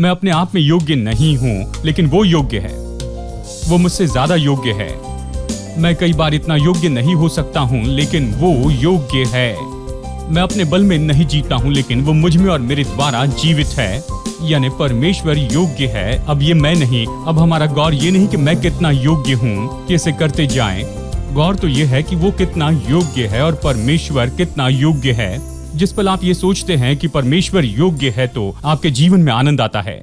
मैं अपने आप में योग्य नहीं हूं, लेकिन वो योग्य है। वो मुझसे ज्यादा योग्य है। मैं कई बार इतना योग्य नहीं हो सकता हूं, लेकिन वो योग्य है। मैं अपने बल में नहीं जीता हूं, लेकिन वो मुझ में और मेरे द्वारा जीवित है। यानी परमेश्वर योग्य है। अब ये मैं नहीं। अब हमारा गौर ये नहीं कि मैं कितना योग्य हूं कि इसे करते जाएं। गौर तो ये है कि वो कितना योग्य है और परमेश्वर कितना योग्य है। जिस पल आप ये सोचते हैं कि परमेश्वर योग्य है, तो आपके जीवन में आनंद आता है।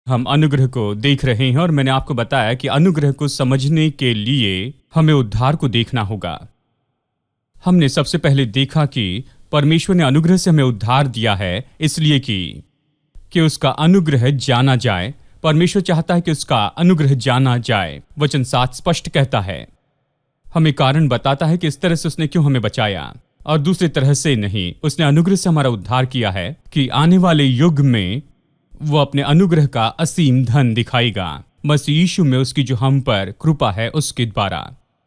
हम अनुग्रह को देख रहे हैं और मैंने आपको बताया कि अनुग्रह को समझने के लिए हमें उद्धार को देखना होगा। हमने सबसे पहले देखा कि परमेश्वर ने अनुग्रह से हमें उद्धार दिया है, इसलिए कि उसका अनुग्रह जाना जाए। परमेश्वर चाहता है कि उसका अनुग्रह जाना जाए। वचन 7 स्पष्ट कहता है, हमें कारण बताता है कि इस तरह से उसने क्यों हमें बचाया और दूसरी तरह से नहीं। उसने अनुग्रह से हमारा उद्धार किया है कि आने वाले युग में वो अपने अनुग्रह का असीम धन दिखाएगा मसीह यीशु में उसकी जो हम पर कृपा है उसके द्वारा।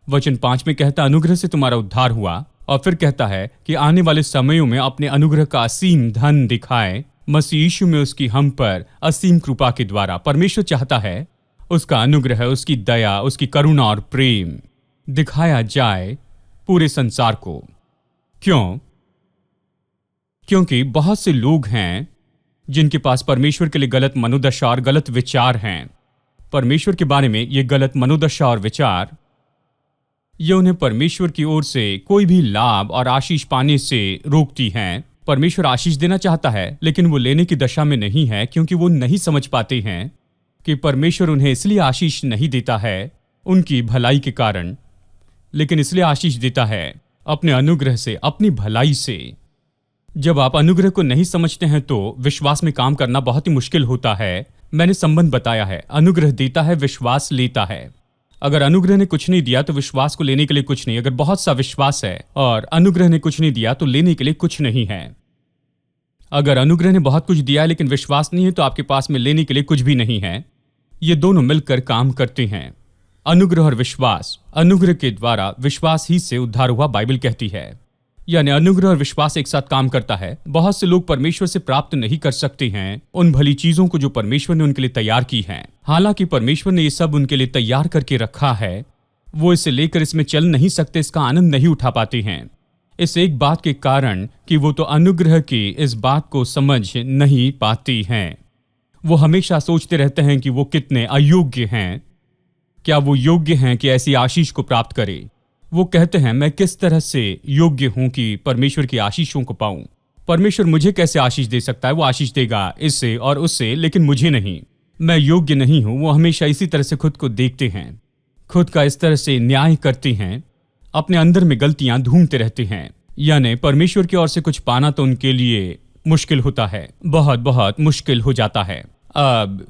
वचन 5 में कहता अनुग्रह से तुम्हारा उद्धार हुआ, और फिर कहता है कि आने वाले समयों में अपने अनुग्रह का असीम धन दिखाए मसीह यीशु में उसकी हम पर असीम कृपा के द्वारा। परमेश्वर चाहता है उसका अनुग्रह, उसकी दया, उसकी करुणा और प्रेम दिखाया जाए पूरे संसार को। क्योंकि बहुत से लोग हैं जिनके पास परमेश्वर के लिए गलत मनोदशा और गलत विचार हैं। परमेश्वर के बारे में ये गलत मनोदशा और विचार ये उन्हें परमेश्वर की ओर से कोई भी लाभ और आशीष पाने से रोकती हैं। परमेश्वर आशीष देना चाहता है, लेकिन वो लेने की दशा में नहीं है, क्योंकि वो नहीं समझ पाते हैं कि परमेश्वर उन्हें इसलिए आशीष नहीं देता है उनकी भलाई के कारण, लेकिन इसलिए आशीष देता है अपने अनुग्रह से, अपनी भलाई से। जब आप अनुग्रह को नहीं समझते हैं तो विश्वास में काम करना बहुत ही मुश्किल होता है। मैंने संबंध बताया है, अनुग्रह देता है, विश्वास लेता है। अगर अनुग्रह ने कुछ नहीं दिया तो विश्वास को लेने के लिए कुछ नहीं। अगर बहुत सा विश्वास है और अनुग्रह ने कुछ नहीं दिया तो लेने के लिए कुछ नहीं है। अगर अनुग्रह ने बहुत कुछ दिया है लेकिन विश्वास नहीं है तो आपके पास में लेने के लिए कुछ भी नहीं है। ये दोनों मिलकर काम करते हैं, अनुग्रह और विश्वास। अनुग्रह के द्वारा विश्वास ही से उद्धार हुआ, बाइबल कहती है। यानी अनुग्रह और विश्वास एक साथ काम करता है। बहुत से लोग परमेश्वर से प्राप्त नहीं कर सकते हैं उन भली चीजों को जो परमेश्वर ने उनके लिए तैयार की हैं। हालांकि परमेश्वर ने ये सब उनके लिए तैयार करके रखा है, वो इसे लेकर इसमें चल नहीं सकते, इसका आनंद नहीं उठा पाते हैं। इस एक बात के कारण कि वो तो अनुग्रह की इस बात को समझ नहीं पाती हैं। वो हमेशा सोचते रहते हैं कि वो कितने अयोग्य हैं, क्या वो योग्य हैं कि ऐसी आशीष को प्राप्त करें। वो कहते हैं मैं किस तरह से योग्य हूं कि परमेश्वर की आशीषों को पाऊं। परमेश्वर मुझे कैसे आशीष दे सकता है? वो आशीष देगा इससे और उससे, लेकिन मुझे नहीं। मैं योग्य नहीं हूं, वो हमेशा इसी तरह से खुद को देखते हैं, खुद का इस तरह से न्याय करते हैं, अपने अंदर में गलतियां ढूंढते रहते हैं। यानी परमेश्वर की ओर से कुछ पाना तो उनके लिए मुश्किल होता है, बहुत बहुत मुश्किल हो जाता है। अब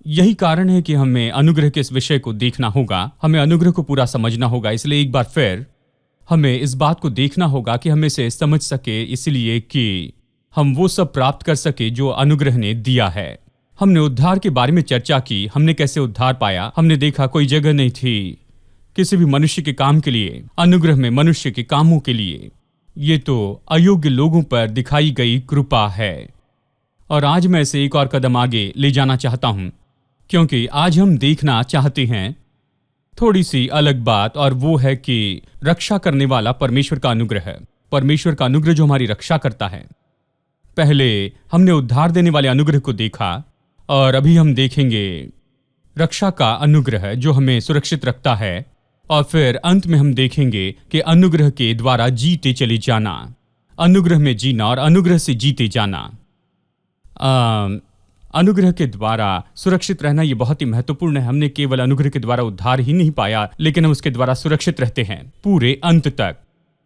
यही कारण है कि हमें अनुग्रह के इस विषय को देखना होगा, हमें अनुग्रह को पूरा समझना होगा। इसलिए एक बार फिर हमें इस बात को देखना होगा कि हम इसे समझ सके, इसलिए कि हम वो सब प्राप्त कर सके जो अनुग्रह ने दिया है। हमने उद्धार के बारे में चर्चा की, हमने कैसे उद्धार पाया। हमने देखा कोई जगह नहीं थी किसी भी मनुष्य के काम के लिए, अनुग्रह में मनुष्य के कामों के लिए। ये तो अयोग्य लोगों पर दिखाई गई कृपा है। और आज मैं इसे एक और कदम आगे ले जाना चाहता हूं, क्योंकि आज हम देखना चाहते हैं थोड़ी सी अलग बात, और वो है कि रक्षा करने वाला परमेश्वर का अनुग्रह है। परमेश्वर का अनुग्रह जो हमारी रक्षा करता है। पहले हमने उद्धार देने वाले अनुग्रह को देखा, और अभी हम देखेंगे रक्षा का अनुग्रह जो हमें सुरक्षित रखता है। और फिर अंत में हम देखेंगे कि अनुग्रह के द्वारा जीते चले जाना, अनुग्रह में जीना और अनुग्रह से जीते जाना। अनुग्रह के द्वारा सुरक्षित रहना ये बहुत ही महत्वपूर्ण है। हमने केवल अनुग्रह के द्वारा उद्धार ही नहीं पाया, लेकिन हम उसके द्वारा सुरक्षित रहते हैं पूरे अंत तक।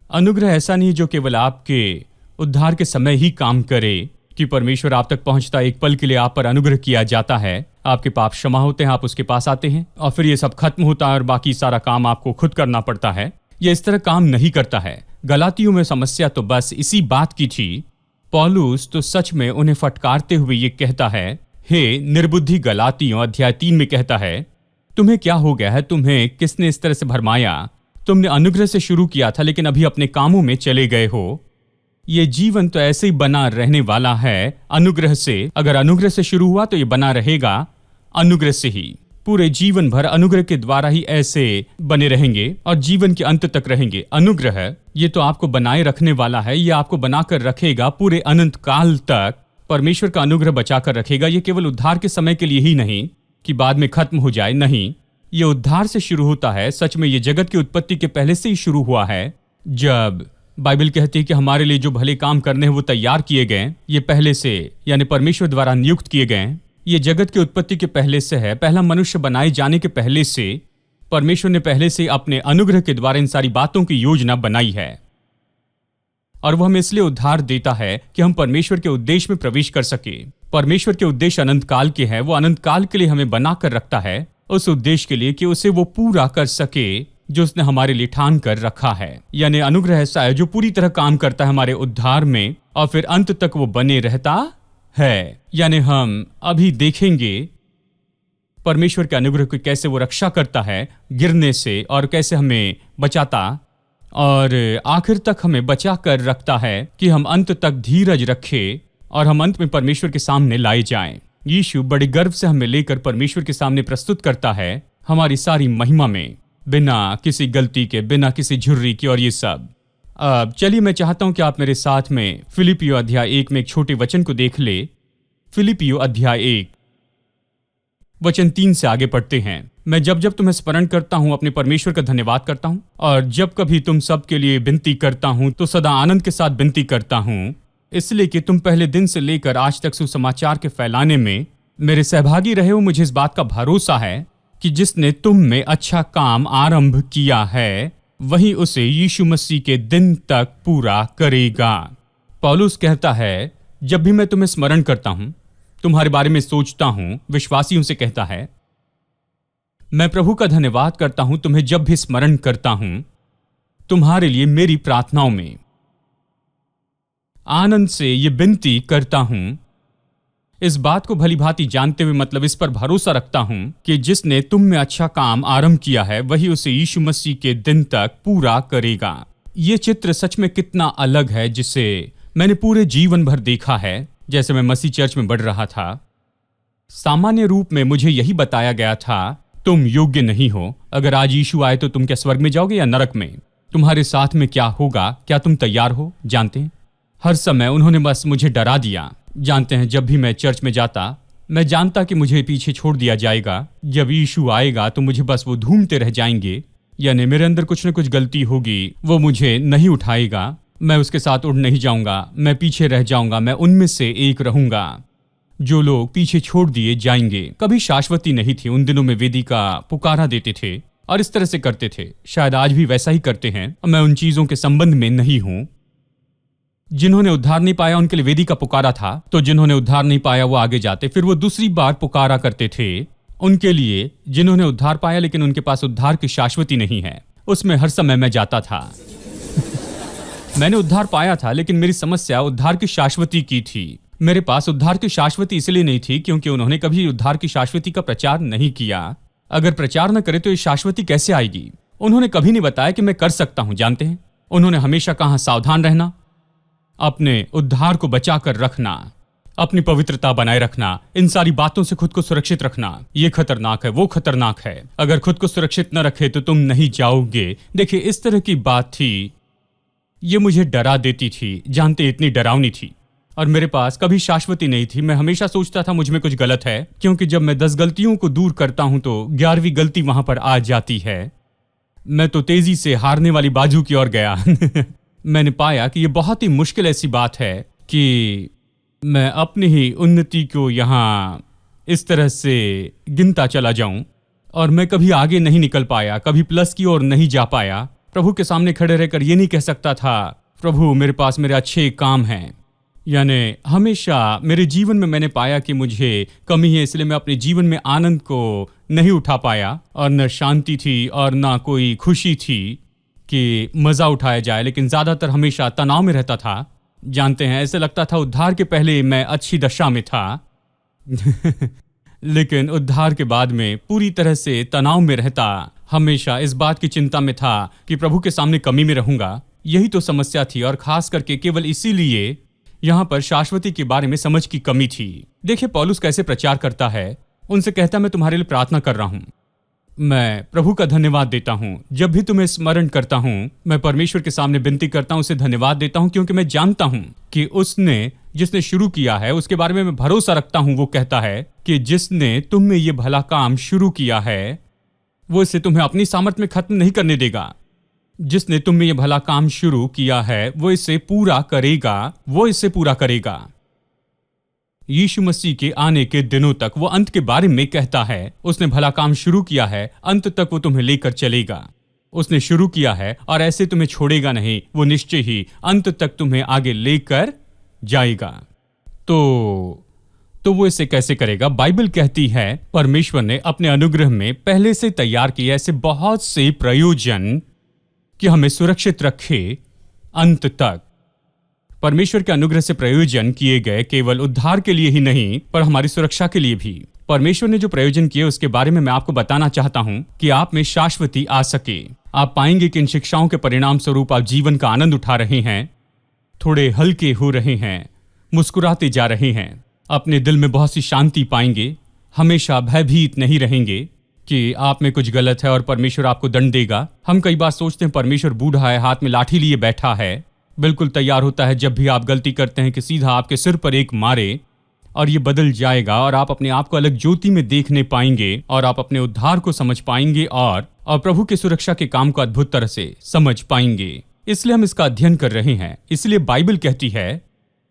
अनुग्रह ऐसा नहीं जो केवल आपके उद्धार के समय ही काम करे, कि परमेश्वर आप तक पहुंचता, एक पल के लिए आप पर अनुग्रह किया जाता है, आपके पाप क्षमा होते हैं, आप उसके पास आते हैं और फिर ये सब खत्म होता है और बाकी सारा काम आपको खुद करना पड़ता है। ये इस तरह काम नहीं करता है। गलातियों में समस्या तो बस इसी बात की थी। पौलुस तो सच में उन्हें फटकारते हुए ये कहता है, हे निर्बुद्धि गलातियों, अध्याय 3 में कहता है, तुम्हें क्या हो गया है? तुम्हें किसने इस तरह से भरमाया? तुमने अनुग्रह से शुरू किया था, लेकिन अभी अपने कामों में चले गए हो। ये जीवन तो ऐसे ही बना रहने वाला है अनुग्रह से। अगर अनुग्रह से शुरू हुआ तो ये बना रहेगा अनुग्रह से ही। पूरे जीवन भर अनुग्रह के द्वारा ही ऐसे बने रहेंगे और जीवन के अंत तक रहेंगे। अनुग्रह ये तो आपको बनाए रखने वाला है, ये आपको बनाकर रखेगा पूरे अनंत काल तक। परमेश्वर का अनुग्रह बचाकर रखेगा। ये केवल उद्धार के समय के लिए ही नहीं कि बाद में खत्म हो जाए, नहीं, ये उद्धार से शुरू होता है। सच में ये जगत की उत्पत्ति के पहले से ही शुरू हुआ है। जब बाइबल कहती है कि हमारे लिए जो भले काम करने हैं वो तैयार किए गए, ये पहले से यानी परमेश्वर द्वारा नियुक्त किए गए। ये जगत की उत्पत्ति के पहले से है। पहला मनुष्य बनाए जाने के पहले से परमेश्वर ने पहले से अपने अनुग्रह के द्वारा इन सारी बातों की योजना बनाई है। और वह हमें इसलिए उद्धार देता है कि हम परमेश्वर के उद्देश्य में प्रवेश कर सके। परमेश्वर के उद्देश्य अनंत काल के हैं। वो अनंत काल के लिए हमें बनाकर रखता है, उस उद्देश्य के लिए कि उसे वो पूरा कर सके जो उसने हमारे लिए ठान कर रखा है। यानी अनुग्रह ऐसा है जो पूरी तरह काम करता है हमारे उद्धार में और फिर अंत तक वो बने रहता है। यानी हम अभी देखेंगे परमेश्वर के अनुग्रह को कैसे वो रक्षा करता है गिरने से, और कैसे हमें बचाता और आखिर तक हमें बचा कर रखता है कि हम अंत तक धीरज रखें और हम अंत में परमेश्वर के सामने लाए जाएं। यीशु बड़े गर्व से हमें लेकर परमेश्वर के सामने प्रस्तुत करता है हमारी सारी महिमा में, बिना किसी गलती के, बिना किसी झुर्री की और ये सब। अब चलिए मैं चाहता हूं कि आप मेरे साथ में फिलिपियो अध्याय 1 में एक छोटे वचन को देख ले। फिलिपियो अध्याय 1 वचन 3 से आगे पढ़ते हैं। मैं जब जब तुम्हें स्मरण करता हूं अपने परमेश्वर का धन्यवाद करता हूं, और जब कभी तुम सब के लिए विनती करता हूं तो सदा आनंद के साथ विनती करता हूं, इसलिए कि तुम पहले दिन से लेकर आज तक सुसमाचार के फैलाने में मेरे सहभागी रहे हो। मुझे इस बात का भरोसा है कि जिसने तुम में अच्छा काम आरंभ किया है वही उसे यीशु मसीह के दिन तक पूरा करेगा। पौलुस कहता है, जब भी मैं तुम्हें स्मरण करता हूं, तुम्हारे बारे में सोचता हूं, विश्वासियों से कहता है, मैं प्रभु का धन्यवाद करता हूं तुम्हें जब भी स्मरण करता हूं, तुम्हारे लिए मेरी प्रार्थनाओं में आनंद से ये विनती करता हूं, इस बात को भली भांति जानते हुए, मतलब इस पर भरोसा रखता हूं कि जिसने तुम में अच्छा काम आरंभ किया है वही उसे यीशु मसीह के दिन तक पूरा करेगा। ये चित्र सच में कितना अलग है जिसे मैंने पूरे जीवन भर देखा है। जैसे मैं मसीह चर्च में बढ़ रहा था, सामान्य रूप में मुझे यही बताया गया था, तुम योग्य नहीं हो। अगर आज यीशु आए तो तुम क्या स्वर्ग में जाओगे या नरक में? तुम्हारे साथ में क्या होगा? क्या तुम तैयार हो? जानते हैं, हर समय उन्होंने बस मुझे डरा दिया। जानते हैं, जब भी मैं चर्च में जाता, मैं जानता कि मुझे पीछे छोड़ दिया जाएगा। जब यीशु आएगा तो मुझे बस वो ढूंढते रह जाएंगे, यानी मेरे अंदर कुछ न कुछ गलती होगी, वो मुझे नहीं उठाएगा, मैं उसके साथ उड़ नहीं जाऊंगा, मैं पीछे रह जाऊंगा, मैं उनमें से एक रहूंगा। जो लोग पीछे छोड़ दिए जाएंगे कभी शाश्वती नहीं थी। उन दिनों में वेदिका पुकारा देते थे और इस तरह से करते थे। शायद आज भी वैसा ही करते हैं। मैं उन चीजों के संबंध में नहीं हूं। जिन्होंने उद्धार नहीं पाया उनके लिए वेदिका पुकारा था, तो जिन्होंने उद्धार नहीं पाया वो आगे जाते, फिर वो दूसरी बार पुकारा करते थे उनके लिए जिन्होंने उद्धार पाया लेकिन उनके पास उद्धार की शाश्वती नहीं है। उसमें हर समय मैं जाता था। मैंने उद्धार पाया था लेकिन मेरी समस्या उद्धार की शाश्वती की थी। मेरे पास उद्धार की शाश्वती इसलिए नहीं थी क्योंकि उन्होंने कभी उद्धार की शाश्वती का प्रचार नहीं किया। अगर प्रचार न करे तो ये शाश्वती कैसे आएगी? उन्होंने कभी नहीं बताया कि मैं कर सकता हूं। जानते हैं उन्होंने हमेशा कहा, सावधान रहना, अपने उद्धार को बचा कर रखना, अपनी पवित्रता बनाए रखना, इन सारी बातों से खुद को सुरक्षित रखना। ये खतरनाक है, वो खतरनाक है, अगर खुद को सुरक्षित न रखे तो तुम नहीं जाओगे। देखिए इस तरह की बात थी। ये मुझे डरा देती थी। जानते इतनी डरावनी थी। और मेरे पास कभी शाश्वती नहीं थी। मैं हमेशा सोचता था मुझ में कुछ गलत है, क्योंकि जब मैं 10 गलतियों को दूर करता हूं तो 11वीं गलती वहां पर आ जाती है। मैं तो तेजी से हारने वाली बाजू की ओर गया। मैंने पाया कि यह बहुत ही मुश्किल ऐसी बात है कि मैं अपनी ही उन्नति को यहां इस तरह से गिनता चला जाऊं और मैं कभी आगे नहीं निकल पाया, कभी प्लस की ओर नहीं जा पाया। प्रभु के सामने खड़े रहकर ये नहीं कह सकता था, प्रभु मेरे पास मेरे अच्छे काम हैं। यानी हमेशा मेरे जीवन में मैंने पाया कि मुझे कमी है, इसलिए मैं अपने जीवन में आनंद को नहीं उठा पाया और न शांति थी और न कोई खुशी थी कि मजा उठाया जाए, लेकिन ज्यादातर हमेशा तनाव में रहता था। जानते हैं ऐसे लगता था उद्धार के पहले मैं अच्छी दशा में था लेकिन उद्धार के बाद में पूरी तरह से तनाव में रहता। हमेशा इस बात की चिंता में था कि प्रभु के सामने कमी में रहूंगा। यही तो समस्या थी और खास करके केवल इसीलिए यहां पर शाश्वती के बारे में समझ की कमी थी। देखिए पौलुस कैसे प्रचार करता है। उनसे कहता मैं तुम्हारे लिए प्रार्थना कर रहा हूं, मैं प्रभु का धन्यवाद देता हूं। जब भी तुम्हें स्मरण करता हूं मैं परमेश्वर के सामने विनती करता हूं, उसे धन्यवाद देता हूं, क्योंकि मैं जानता हूं कि उसने जिसने शुरू किया है उसके बारे में मैं भरोसा रखता हूं। वो कहता है कि जिसने तुम में ये भला काम शुरू किया है वो इसे तुम्हें अपनी सामर्थ में खत्म नहीं करने देगा। जिसने तुम में ये भला काम शुरू किया है वो इसे पूरा करेगा, वो इसे पूरा करेगा। यीशु मसीह के आने के दिनों तक वो अंत के बारे में कहता है। उसने भला काम शुरू किया है, अंत तक वो तुम्हें लेकर चलेगा। उसने शुरू किया है और ऐसे तुम्हें छोड़ेगा नहीं, वो निश्चय ही अंत तक तुम्हें आगे लेकर जाएगा। तो वो इसे कैसे करेगा? बाइबल कहती है परमेश्वर ने अपने अनुग्रह में पहले से तैयार किए ऐसे बहुत से प्रयोजन कि हमें सुरक्षित रखे अंत तक। परमेश्वर के अनुग्रह से प्रयोजन किए गए केवल उद्धार के लिए ही नहीं पर हमारी सुरक्षा के लिए भी। परमेश्वर ने जो प्रयोजन किए उसके बारे में मैं आपको बताना चाहता हूं कि आप में शाश्वती आ सके। आप पाएंगे कि इन शिक्षाओं के परिणाम स्वरूप आप जीवन का आनंद उठा रहे हैं, थोड़े हल्के हो रहे हैं, मुस्कुराते जा रहे हैं, अपने दिल में बहुत सी शांति पाएंगे, हमेशा भयभीत नहीं रहेंगे कि आप में कुछ गलत है और परमेश्वर आपको दंड देगा। हम कई बार सोचते हैं परमेश्वर बूढ़ा है, हाथ में लाठी लिए बैठा है, बिल्कुल तैयार होता है जब भी आप गलती करते हैं कि सीधा आपके सिर पर एक मारे और ये बदल जाएगा और आप अपने आप को अलग ज्योति में देखने पाएंगे और आप अपने उद्धार को समझ पाएंगे और प्रभु की सुरक्षा के काम को अद्भुत तरह से समझ पाएंगे। इसलिए हम इसका अध्ययन कर रहे हैं। इसलिए बाइबल कहती है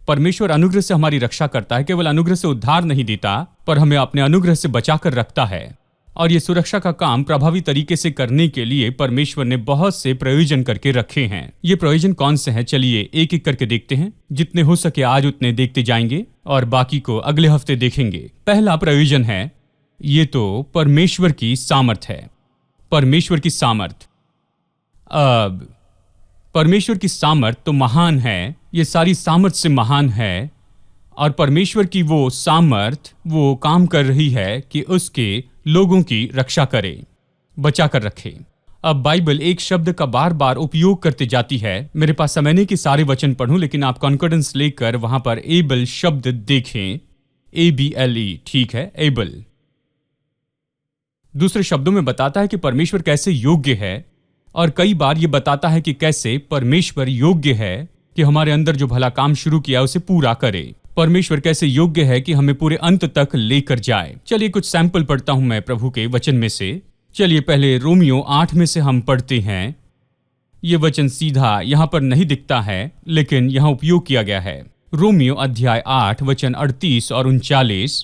परमेश्वर अनुग्रह से हमारी रक्षा करता है, केवल अनुग्रह से उद्धार नहीं देता पर हमें अपने अनुग्रह से बचाकर रखता है। और ये सुरक्षा का काम प्रभावी तरीके से करने के लिए परमेश्वर ने बहुत से प्रयोजन करके रखे हैं। ये प्रयोजन कौन से हैं? चलिए एक एक करके देखते हैं। जितने हो सके आज उतने देखते जाएंगे और बाकी को अगले हफ्ते देखेंगे। पहला प्रयोजन है, ये तो परमेश्वर की सामर्थ है। परमेश्वर की सामर्थ। अब परमेश्वर की सामर्थ तो महान है, ये सारी सामर्थ से महान है और परमेश्वर की वो सामर्थ वो काम कर रही है कि उसके लोगों की रक्षा करे, बचा कर रखे। अब बाइबल एक शब्द का बार बार उपयोग करते जाती है। मेरे पास समय नहीं कि सारे वचन पढ़ूं, लेकिन आप कॉन्फिडेंस लेकर वहां पर एबल शब्द देखें, ABLE, ठीक है, एबल। दूसरे शब्दों में बताता है कि परमेश्वर कैसे योग्य है और कई बार ये बताता है कि कैसे परमेश्वर योग्य है कि हमारे अंदर जो भला काम शुरू किया उसे पूरा करे। परमेश्वर कैसे योग्य है कि हमें पूरे अंत तक लेकर जाए। चलिए कुछ सैंपल पढ़ता हूं मैं प्रभु के वचन में से। चलिए पहले रोमियो 8 में से हम पढ़ते हैं। ये वचन सीधा यहां पर नहीं दिखता है लेकिन यहां उपयोग किया गया है। रोमियो अध्याय 8 वचन 38 और 39।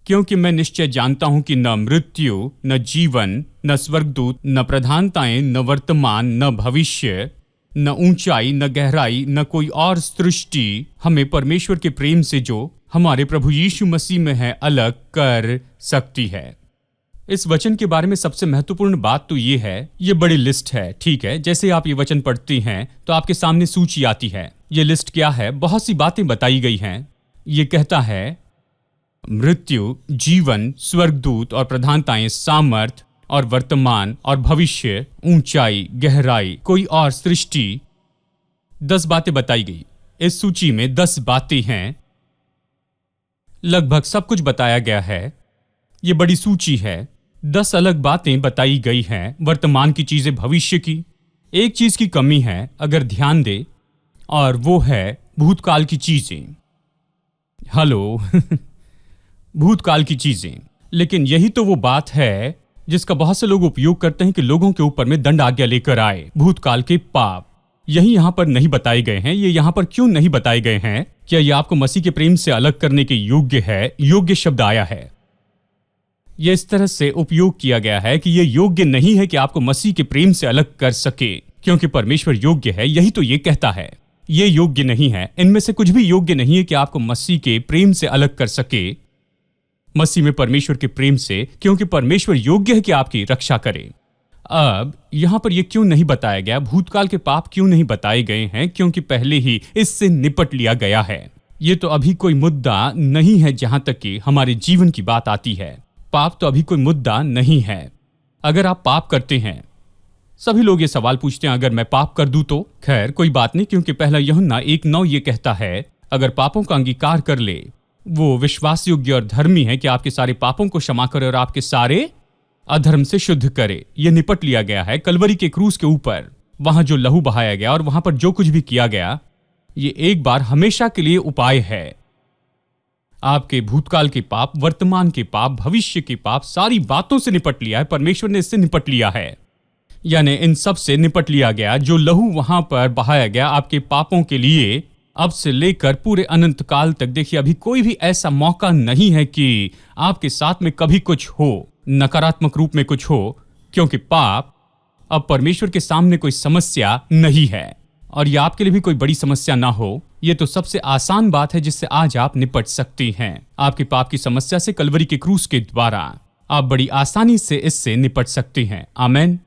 क्योंकि मैं निश्चय जानता हूं कि न मृत्यु, न जीवन, न स्वर्गदूत, न प्रधानताएं, न वर्तमान, न भविष्य, न ऊंचाई, न गहराई, न कोई और सृष्टि हमें परमेश्वर के प्रेम से जो हमारे प्रभु यीशु मसीह में है अलग कर सकती है। इस वचन के बारे में सबसे महत्वपूर्ण बात तो ये है, ये बड़ी लिस्ट है, ठीक है। जैसे आप ये वचन पढ़ते हैं तो आपके सामने सूची आती है। ये लिस्ट क्या है? बहुत सी बातें बताई गई हैं। ये कहता है मृत्यु, जीवन, स्वर्गदूत और प्रधानताएं, सामर्थ और वर्तमान और भविष्य, ऊंचाई, गहराई, कोई और सृष्टि। 10 बातें बताई गई। इस सूची में 10 बातें हैं। लगभग सब कुछ बताया गया है। ये बड़ी सूची है। 10 अलग बातें बताई गई हैं। वर्तमान की चीजें, भविष्य की। एक चीज की कमी है अगर ध्यान दे, और वो है भूतकाल की चीजें। हेलो भूतकाल की चीजें। लेकिन यही तो वो बात है जिसका बहुत से लोग उपयोग करते हैं कि लोगों के ऊपर में दंड आज्ञा लेकर आए। भूतकाल के पाप यही यहां पर नहीं बताए गए हैं। ये यहां पर क्यों नहीं बताए गए हैं? क्या ये आपको मसीह के प्रेम से अलग करने के योग्य है? योग्य शब्द आया है। यह इस तरह से उपयोग किया गया है कि यह योग्य नहीं है कि आपको मसीह के प्रेम से अलग कर सके, क्योंकि परमेश्वर योग्य है। यही तो ये कहता है। ये योग्य नहीं है। इनमें से कुछ भी योग्य नहीं है कि आपको मसीह के प्रेम से अलग कर सके, मसीह में परमेश्वर के प्रेम से, क्योंकि परमेश्वर योग्य है कि आपकी रक्षा करे। अब यहां पर यह क्यों नहीं बताया गया? भूतकाल के पाप क्यों नहीं बताए गए हैं? क्योंकि पहले ही इससे निपट लिया गया है। यह तो अभी कोई मुद्दा नहीं है। जहां तक कि हमारे जीवन की बात आती है, पाप तो अभी कोई मुद्दा नहीं है। अगर आप पाप करते हैं, सभी लोग ये सवाल पूछते हैं, अगर मैं पाप कर दूं तो? खैर कोई बात नहीं, क्योंकि पहला यूहन्ना 1:9 ये कहता है, अगर पापों का अंगीकार कर ले, वो विश्वास योग्य और धर्मी है कि आपके सारे पापों को क्षमा करे और आपके सारे अधर्म से शुद्ध करे। ये निपट लिया गया है कलवरी के क्रूस के ऊपर। वहां जो लहू बहाया गया और वहां पर जो कुछ भी किया गया, ये एक बार हमेशा के लिए उपाय है। आपके भूतकाल के पाप, वर्तमान के पाप, भविष्य के पाप, सारी बातों से निपट लिया है। परमेश्वर ने इससे निपट लिया है, यानी इन सब से निपट लिया गया। जो लहू वहां पर बहाया गया आपके पापों के लिए, अब से लेकर पूरे अनंत काल तक, देखिए अभी कोई भी ऐसा मौका नहीं है कि आपके साथ में कभी कुछ हो, नकारात्मक रूप में कुछ हो, क्योंकि पाप अब परमेश्वर के सामने कोई समस्या नहीं है। और ये आपके लिए भी कोई बड़ी समस्या ना हो, ये तो सबसे आसान बात है जिससे आज आप निपट सकते हैं। आपके पाप की समस्या से कलवरी के क्रूस के द्वारा आप बड़ी आसानी से इससे निपट सकते हैं। आमेन।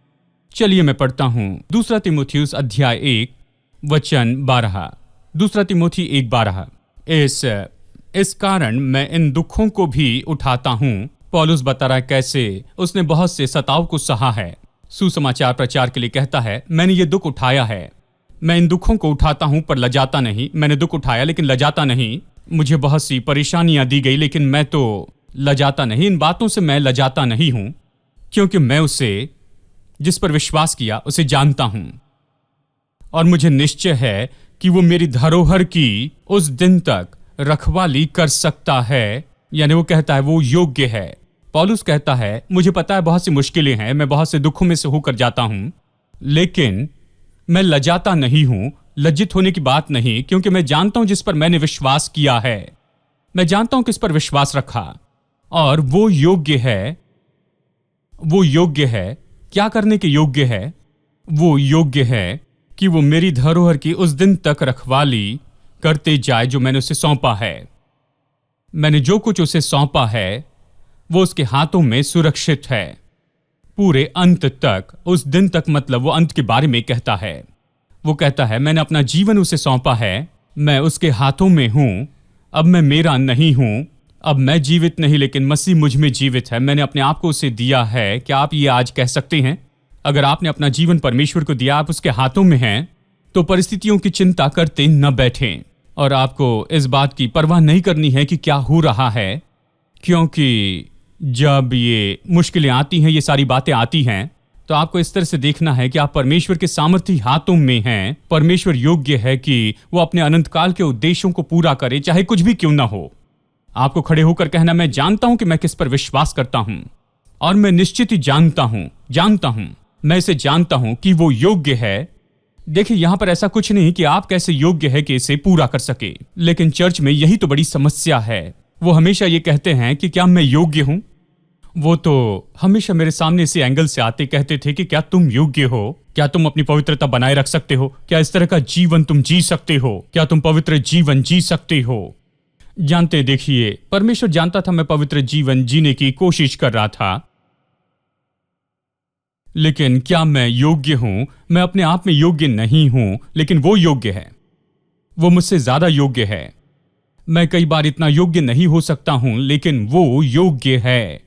चलिए मैं पढ़ता हूं 2 तीमुथियुस अध्याय 1 वचन 12। 2 तीमुथी 1:12। इस कारण मैं इन दुखों को भी उठाता हूं। पौलुस बता रहा है कैसे उसने बहुत से सताव को सहा है। सुसमाचार प्रचार के लिए कहता है, मैंने ये दुख उठाया है। मैं इन दुखों को उठाता हूं पर लजाता नहीं। मैंने दुख उठाया लेकिन लजाता नहीं। मुझे बहुत सी परेशानियां दी गई लेकिन मैं तो लजाता नहीं। इन बातों से मैं लजाता नहीं हूं, क्योंकि मैं उसे, जिस पर विश्वास किया, उसे जानता हूं और मुझे निश्चय है कि वो मेरी धरोहर की उस दिन तक रखवाली कर सकता है। यानी वो कहता है वो योग्य है। पौलुस कहता है, मुझे पता है बहुत सी मुश्किलें हैं, मैं बहुत से दुखों में से होकर जाता हूं, लेकिन मैं लजाता नहीं हूं। लज्जित होने की बात नहीं, क्योंकि मैं जानता हूं जिस पर मैंने विश्वास किया है। मैं जानता हूं किस पर विश्वास रखा, और वो योग्य है। वो योग्य है। क्या करने के योग्य है? वो योग्य है कि वो मेरी धरोहर की उस दिन तक रखवाली करते जाए जो मैंने उसे सौंपा है। मैंने जो कुछ उसे सौंपा है वो उसके हाथों में सुरक्षित है पूरे अंत तक। उस दिन तक मतलब वो अंत के बारे में कहता है। वो कहता है मैंने अपना जीवन उसे सौंपा है, मैं उसके हाथों में हूं। अब मैं मेरा नहीं हूं, अब मैं जीवित नहीं लेकिन मसीह मुझ में जीवित है। मैंने अपने आप को उसे दिया है। क्या आप ये आज कह सकते हैं? अगर आपने अपना जीवन परमेश्वर को दिया, आप उसके हाथों में हैं, तो परिस्थितियों की चिंता करते न बैठें और आपको इस बात की परवाह नहीं करनी है कि क्या हो रहा है, क्योंकि जब ये मुश्किलें आती हैं, ये सारी बातें आती हैं, तो आपको इस तरह से देखना है कि आप परमेश्वर के सामर्थी हाथों में हैं। परमेश्वर योग्य है कि वो अपने अनंत काल के उद्देश्यों को पूरा करे, चाहे कुछ भी क्यों ना हो। आपको खड़े होकर कहना, मैं जानता हूं कि मैं किस पर विश्वास करता हूं, और मैं निश्चित ही जानता हूं, मैं इसे जानता हूं कि वो योग्य है। देखिए, यहां पर ऐसा कुछ नहीं कि आप कैसे योग्य है कि इसे पूरा कर सके, लेकिन चर्च में यही तो बड़ी समस्या है। वो हमेशा ये कहते हैं कि क्या मैं योग्य हूं। वो तो हमेशा मेरे सामने इसी एंगल से आते कहते थे कि क्या तुम योग्य हो, क्या तुम अपनी पवित्रता बनाए रख सकते हो, क्या इस तरह का जीवन तुम जी सकते हो, क्या तुम पवित्र जीवन जी सकते हो। जानते देखिए, परमेश्वर जानता था मैं पवित्र जीवन जीने की कोशिश कर रहा था, लेकिन क्या मैं योग्य हूं? मैं अपने आप में योग्य नहीं हूं, लेकिन वो योग्य है। वो मुझसे ज्यादा योग्य है। मैं कई बार इतना योग्य नहीं हो सकता हूं, लेकिन वो योग्य है।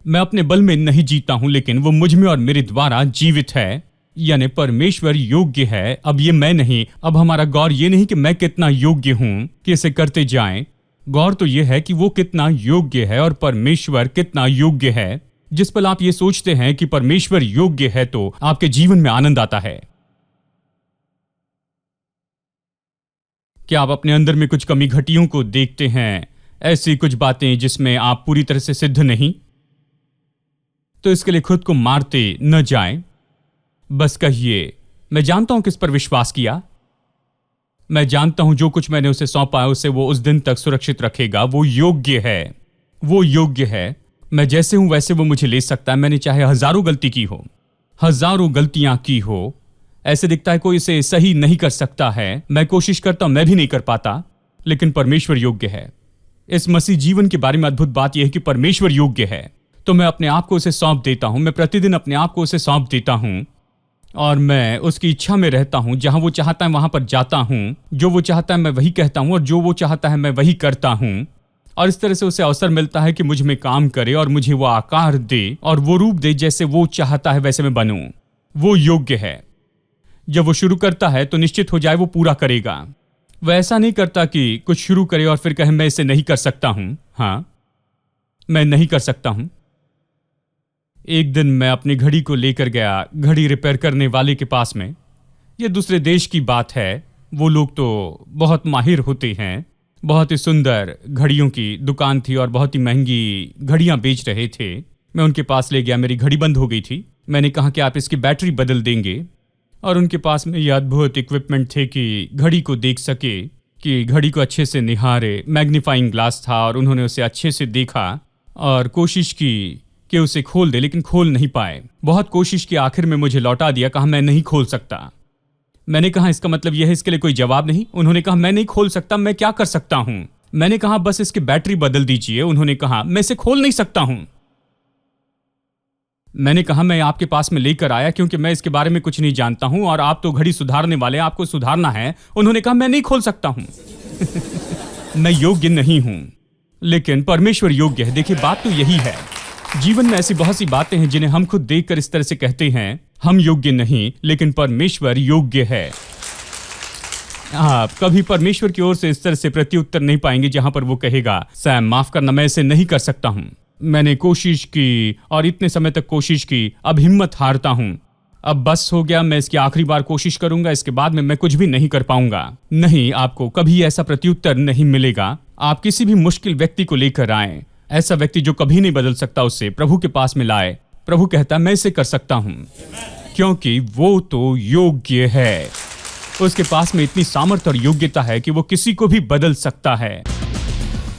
मैं अपने बल में नहीं जीता हूं, लेकिन वो मुझ में और मेरे द्वारा जीवित है। यानी परमेश्वर योग्य है। अब ये मैं नहीं, अब हमारा गौर ये नहीं कि मैं कितना योग्य हूं कि इसे करते जाएं। गौर तो यह है कि वो कितना योग्य है और परमेश्वर कितना योग्य है। जिस पल आप ये सोचते हैं कि परमेश्वर योग्य है, तो आपके जीवन में आनंद आता है। क्या आप अपने अंदर में कुछ कमी घटियों को देखते हैं, ऐसी कुछ बातें जिसमें आप पूरी तरह से सिद्ध नहीं? तो इसके लिए खुद को मारते न जाएं। बस कहिए, मैं जानता हूं किस पर विश्वास किया। मैं जानता हूं जो कुछ मैंने उसे सौंपा है उसे वो उस दिन तक सुरक्षित रखेगा। वो योग्य है। वो योग्य है। मैं जैसे हूं वैसे वो मुझे ले सकता है। मैंने चाहे हजारों गलती की हो, हजारों गलतियां की हो, ऐसे दिखता है कोई इसे सही नहीं कर सकता है। मैं कोशिश करता हूं, मैं भी नहीं कर पाता, लेकिन परमेश्वर योग्य है। इस मसीह जीवन के बारे में अद्भुत बात यह है कि परमेश्वर योग्य है, तो मैं अपने आप को उसे सौंप देता हूं। मैं प्रतिदिन अपने आप को उसे सौंप देता हूं और मैं उसकी इच्छा में रहता हूं। जहां वो चाहता है वहां पर जाता हूं। जो वो चाहता है मैं वही कहता हूं और जो वो चाहता है मैं वही करता हूं। और इस तरह से उसे अवसर मिलता है कि मुझ में काम करे और मुझे वो आकार दे और वो रूप दे जैसे वो चाहता है वैसे मैं बनूं। वो योग्य है। जब वो शुरू करता है तो निश्चित हो जाए वो पूरा करेगा। वह ऐसा नहीं करता कि कुछ शुरू करे और फिर कहे मैं इसे नहीं कर सकता हूं। हाँ, मैं नहीं कर सकता हूं। एक दिन मैं अपनी घड़ी को लेकर गया घड़ी रिपेयर करने वाले के पास में। यह दूसरे देश की बात है। वो लोग तो बहुत माहिर होते हैं। बहुत ही सुंदर घड़ियों की दुकान थी और बहुत ही महंगी घड़ियां बेच रहे थे। मैं उनके पास ले गया। मेरी घड़ी बंद हो गई थी। मैंने कहा कि आप इसकी बैटरी बदल देंगे, और उनके पास में यह अद्भुत इक्विपमेंट थे कि घड़ी को देख सके, कि घड़ी को अच्छे से निहारे। मैग्नीफाइंग ग्लास था और उन्होंने उसे अच्छे से देखा और कोशिश की कि उसे खोल दे, लेकिन खोल नहीं पाए। बहुत कोशिश की, आखिर में मुझे लौटा दिया। कहा मैं नहीं खोल सकता। मैंने कहा इसका मतलब यह है? इसके लिए कोई जवाब नहीं। उन्होंने कहा मैं नहीं खोल सकता, मैं क्या कर सकता हूं? मैंने कहा बस इसकी बैटरी बदल दीजिए। उन्होंने कहा मैं इसे खोल नहीं सकता हूं। मैंने कहा मैं आपके पास में लेकर आया क्योंकि मैं इसके बारे में कुछ नहीं जानता हूं और आप तो घड़ी सुधारने वाले, आपको सुधारना है। उन्होंने कहा मैं नहीं खोल सकता हूं। मैं योग्य नहीं हूं, लेकिन परमेश्वर योग्य है। देखिए, बात तो यही है। जीवन में ऐसी बहुत सी बातें हैं जिन्हें हम खुद देखकर इस तरह से कहते हैं हम योग्य नहीं, लेकिन परमेश्वर योग्य है। आप कभी परमेश्वर की ओर से इस तरह से प्रत्युत्तर नहीं पाएंगे जहां पर वो कहेगा सैम माफ करना, मैं इसे नहीं कर सकता हूं। मैंने कोशिश की और इतने समय तक कोशिश की, अब हिम्मत हारता हूं। अब बस हो गया, मैं इसकी आखिरी बार कोशिश करूंगा, इसके बाद में मैं कुछ भी नहीं कर पाऊंगा। नहीं, आपको कभी ऐसा प्रत्युत्तर नहीं मिलेगा। आप किसी भी मुश्किल व्यक्ति को लेकर आए, ऐसा व्यक्ति जो कभी नहीं बदल सकता, उसे प्रभु के पास में लाए। प्रभु कहता है मैं इसे कर सकता हूं, क्योंकि वो तो योग्य है। उसके पास में इतनी सामर्थ्य और योग्यता है कि वो किसी को भी बदल सकता है।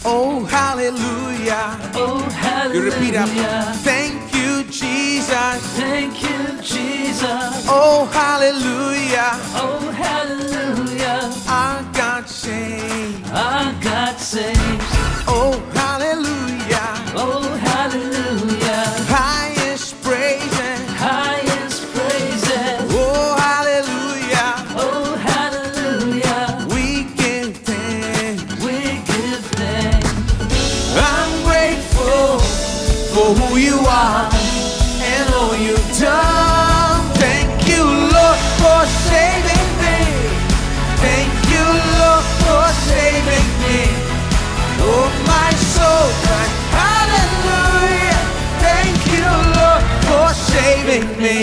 Oh hallelujah. Oh hallelujah. You repeat after me. Thank you Jesus. Thank you Jesus. Oh hallelujah. Oh hallelujah. Our God saved. Our God saves. Oh hallelujah. Oh hallelujah. Highest praises. Highest praises. Oh hallelujah. Oh hallelujah. We give thanks. We give thanks. I'm grateful for who you are and all you've done. Thank you, Lord, for saving me. Thank you, Lord, for saving me. Oh, my soul cries, hallelujah. Thank you, Lord, for saving me.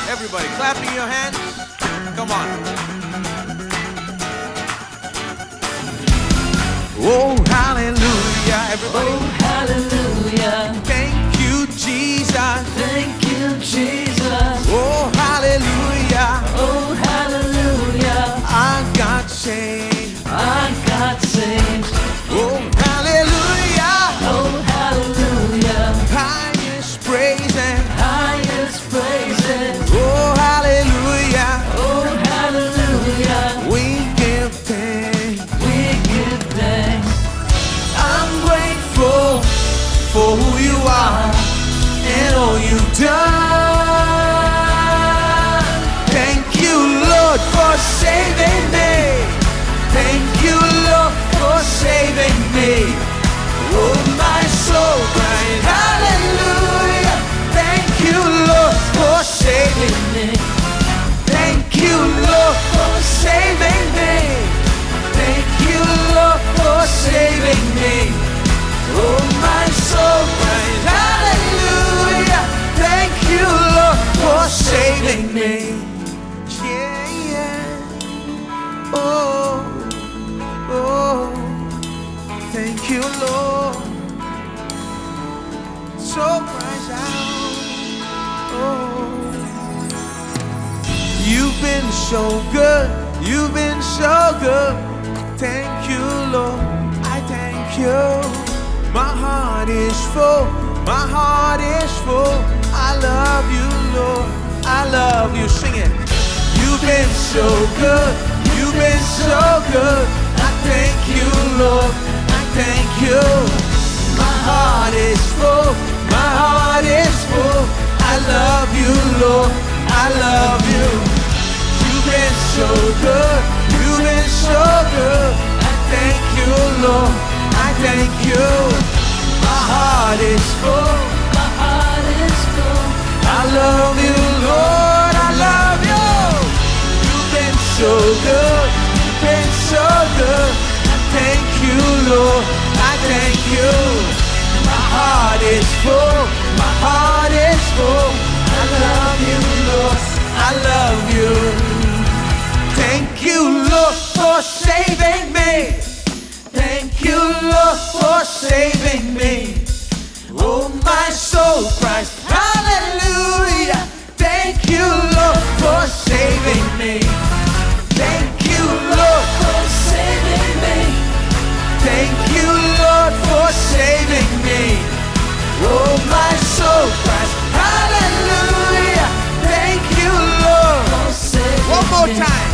Everybody, clapping your hands. Come on. Oh, hallelujah, everybody. Oh hallelujah. Thank you, Jesus. Thank you Jesus. Oh, hallelujah. Oh hallelujah. been so good, you've been so good. Thank you, Lord, I thank you. My heart is full, my heart is full. I love you, Lord, I love you. Sing it. You've been so good, you've been so good. I thank you, Lord, I thank you. My heart is full, my heart is full. I love you, Lord, I love you. You've been so good, you've been so good. I thank you, Lord, I thank you. My heart is full, My heart is full. I love you, Lord, I love you. You've been so good, you've been so good. I thank you, Lord, I thank you. My heart is full, my heart is full. I love you, Lord, I love you. Thank you, Lord, for saving me. Thank you, Lord, for saving me. Oh, my soul cries, hallelujah. Thank you, Lord, for saving me. Thank you, Lord, For saving me. thank you, Lord, for saving me. Oh, my soul cries, hallelujah. Thank you, Lord. For saving One more me. time.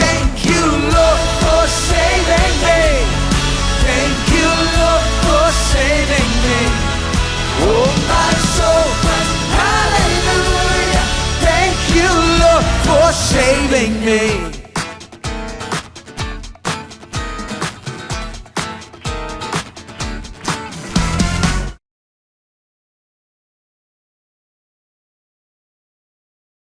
Thank you, Lord, for saving me. Thank you, Lord, for saving me. Oh, my soul cries, hallelujah. Thank you, Lord, for saving me.